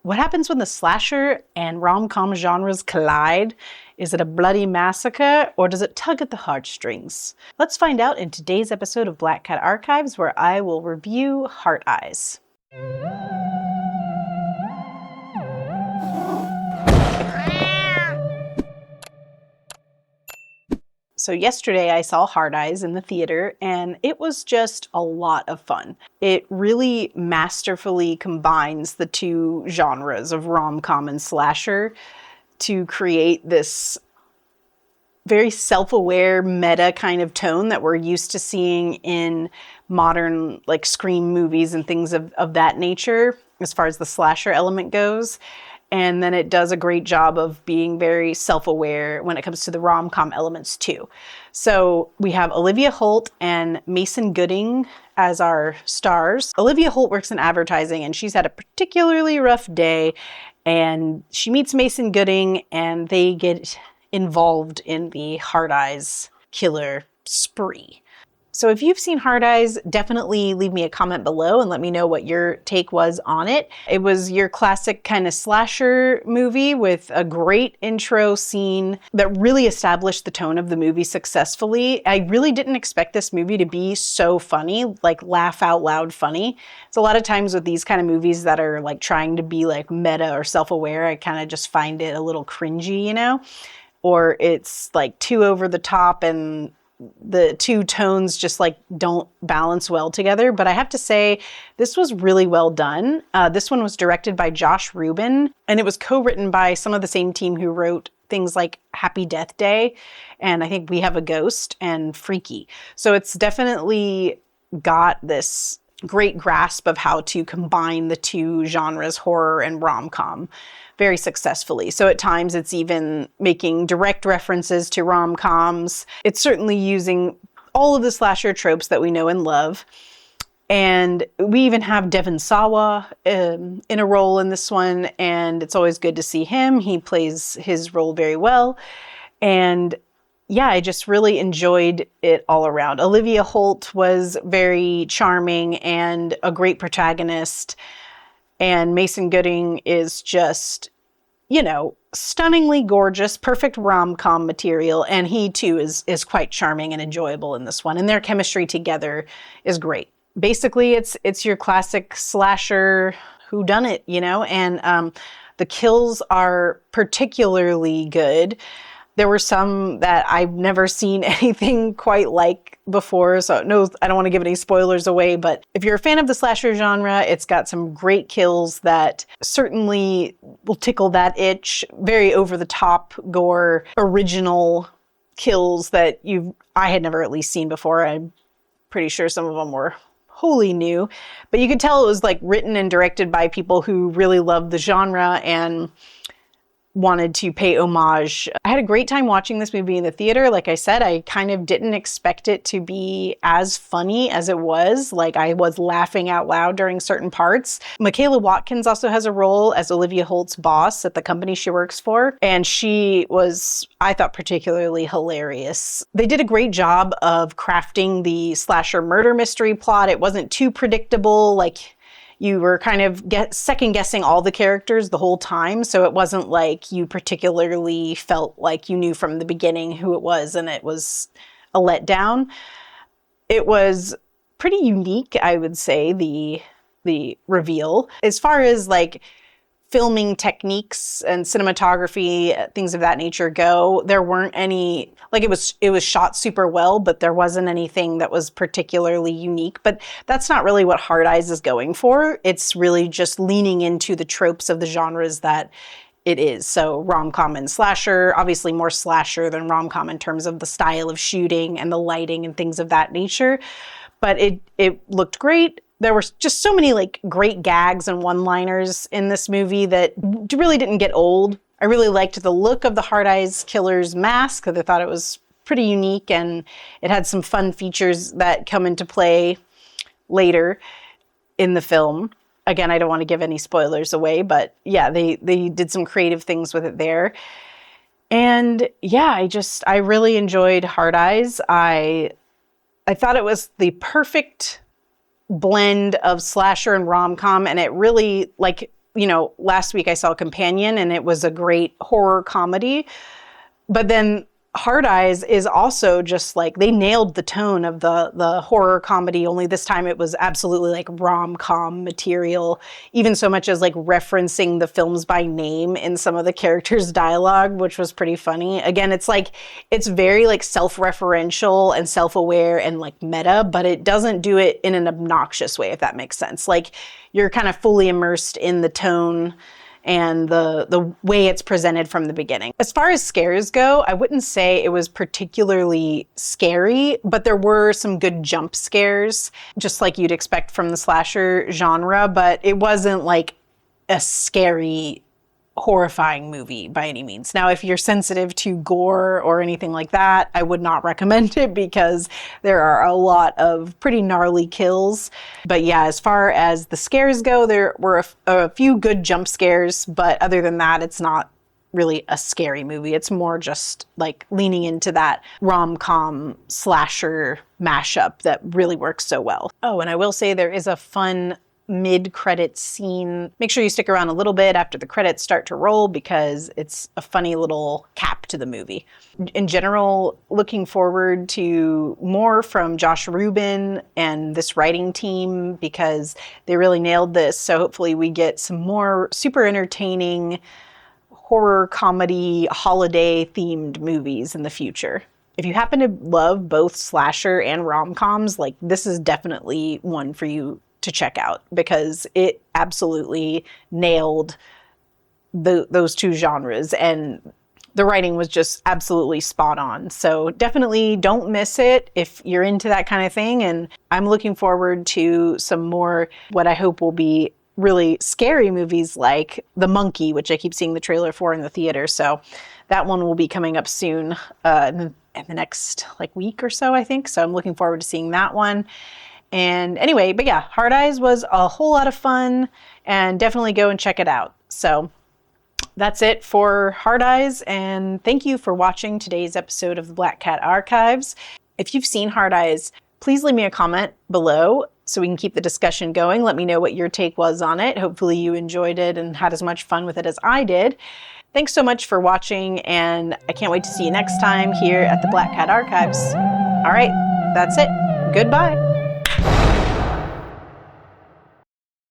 What happens when the slasher and rom-com genres collide? Is it a bloody massacre, or does it tug at the heartstrings? Let's find out in today's episode of Black Cat Archives, where I will review Heart Eyes. So yesterday I saw Heart Eyes in the theater, and it was just a lot of fun. It really masterfully combines the two genres of rom-com and slasher to create this very self-aware meta kind of tone that we're used to seeing in modern like Scream movies and things of that nature as far as the slasher element goes. And then it does a great job of being very self-aware when it comes to the rom-com elements too. So we have Olivia Holt and Mason Gooding as our stars. Olivia Holt works in advertising, and she's had a particularly rough day, and she meets Mason Gooding and they get involved in the Heart Eyes killer spree. So if you've seen Heart Eyes, definitely leave me a comment below and let me know what your take was on it. It was your classic kind of slasher movie with a great intro scene that really established the tone of the movie successfully. I really didn't expect this movie to be so funny, like laugh out loud funny. It's a lot of times with these kind of movies that are like trying to be like meta or self-aware, I kind of just find it a little cringy, you know? Or it's like too over the top and the two tones just like don't balance well together. But I have to say, this was really well done. This one was directed by Josh Rubin, and it was co-written by some of the same team who wrote things like Happy Death Day, and I think We Have a Ghost and Freaky. So it's definitely got this great grasp of how to combine the two genres, horror and rom-com, very successfully. So at times it's even making direct references to rom-coms. It's certainly using all of the slasher tropes that we know and love. And we even have Devon Sawa in a role in this one, and it's always good to see him. He plays his role very well. And yeah, I just really enjoyed it all around. Olivia Holt was very charming and a great protagonist. And Mason Gooding is just, you know, stunningly gorgeous, perfect rom-com material. And he too is quite charming and enjoyable in this one. And their chemistry together is great. Basically, it's your classic slasher whodunit, you know, and the kills are particularly good. There were some that I've never seen anything quite like before, so no, I don't want to give any spoilers away, but if you're a fan of the slasher genre, it's got some great kills that certainly will tickle that itch. Very over-the-top gore, original kills that I had never at least seen before. I'm pretty sure some of them were wholly new, but you could tell it was like written and directed by people who really loved the genre and wanted to pay homage. I had a great time watching this movie in the theater. Like I said, I kind of didn't expect it to be as funny as it was. Like I was laughing out loud during certain parts. Michaela Watkins also has a role as Olivia Holt's boss at the company she works for. And she was, I thought, particularly hilarious. They did a great job of crafting the slasher murder mystery plot. It wasn't too predictable. Like you were kind of second guessing all the characters the whole time. So it wasn't like you particularly felt like you knew from the beginning who it was and it was a letdown. It was pretty unique, I would say, the reveal. As far as like filming techniques and cinematography, things of that nature go, there weren't any, like it was shot super well, but there wasn't anything that was particularly unique. But that's not really what Heart Eyes is going for. It's really just leaning into the tropes of the genres that it is. So rom-com and slasher, obviously more slasher than rom-com in terms of the style of shooting and the lighting and things of that nature. But it looked great. There were just so many like great gags and one-liners in this movie that really didn't get old. I really liked the look of the Heart Eyes killer's mask because I thought it was pretty unique, and it had some fun features that come into play later in the film. Again, I don't want to give any spoilers away, but yeah, they did some creative things with it there. And yeah, I really enjoyed Heart Eyes. I thought it was the perfect blend of slasher and rom-com, and it really, like, last week I saw Companion and it was a great horror comedy. But then Hard Eyes is also just like, they nailed the tone of the horror comedy, only this time it was absolutely like rom-com material, even so much as like referencing the films by name in some of the characters' dialogue, which was pretty funny. Again, it's very like self-referential and self-aware and like meta, but it doesn't do it in an obnoxious way, if that makes sense. Like, you're kind of fully immersed in the tone and the way it's presented from the beginning. As far as scares go, I wouldn't say it was particularly scary, but there were some good jump scares, just like you'd expect from the slasher genre, but it wasn't like a scary, horrifying movie by any means. Now, if you're sensitive to gore or anything like that, I would not recommend it because there are a lot of pretty gnarly kills. But yeah, as far as the scares go, there were a few good jump scares, but other than that, it's not really a scary movie. It's more just like leaning into that rom-com slasher mashup that really works so well. Oh, and I will say there is a fun mid-credit scene. Make sure you stick around a little bit after the credits start to roll because it's a funny little cap to the movie. In general, looking forward to more from Josh Rubin and this writing team because they really nailed this. So hopefully we get some more super entertaining horror comedy holiday themed movies in the future. If you happen to love both slasher and rom-coms, like, this is definitely one for you to check out because it absolutely nailed those two genres and the writing was just absolutely spot on. So definitely don't miss it if you're into that kind of thing. And I'm looking forward to some more what I hope will be really scary movies like The Monkey, which I keep seeing the trailer for in the theater. So that one will be coming up soon in the next like week or so, I think. So I'm looking forward to seeing that one. And anyway, but yeah, Hard Eyes was a whole lot of fun and definitely go and check it out. So that's it for Hard Eyes, and thank you for watching today's episode of the Black Cat Archives. If you've seen Hard Eyes, please leave me a comment below so we can keep the discussion going. Let me know what your take was on it. Hopefully you enjoyed it and had as much fun with it as I did. Thanks so much for watching, and I can't wait to see you next time here at the Black Cat Archives. All right, that's it. Goodbye.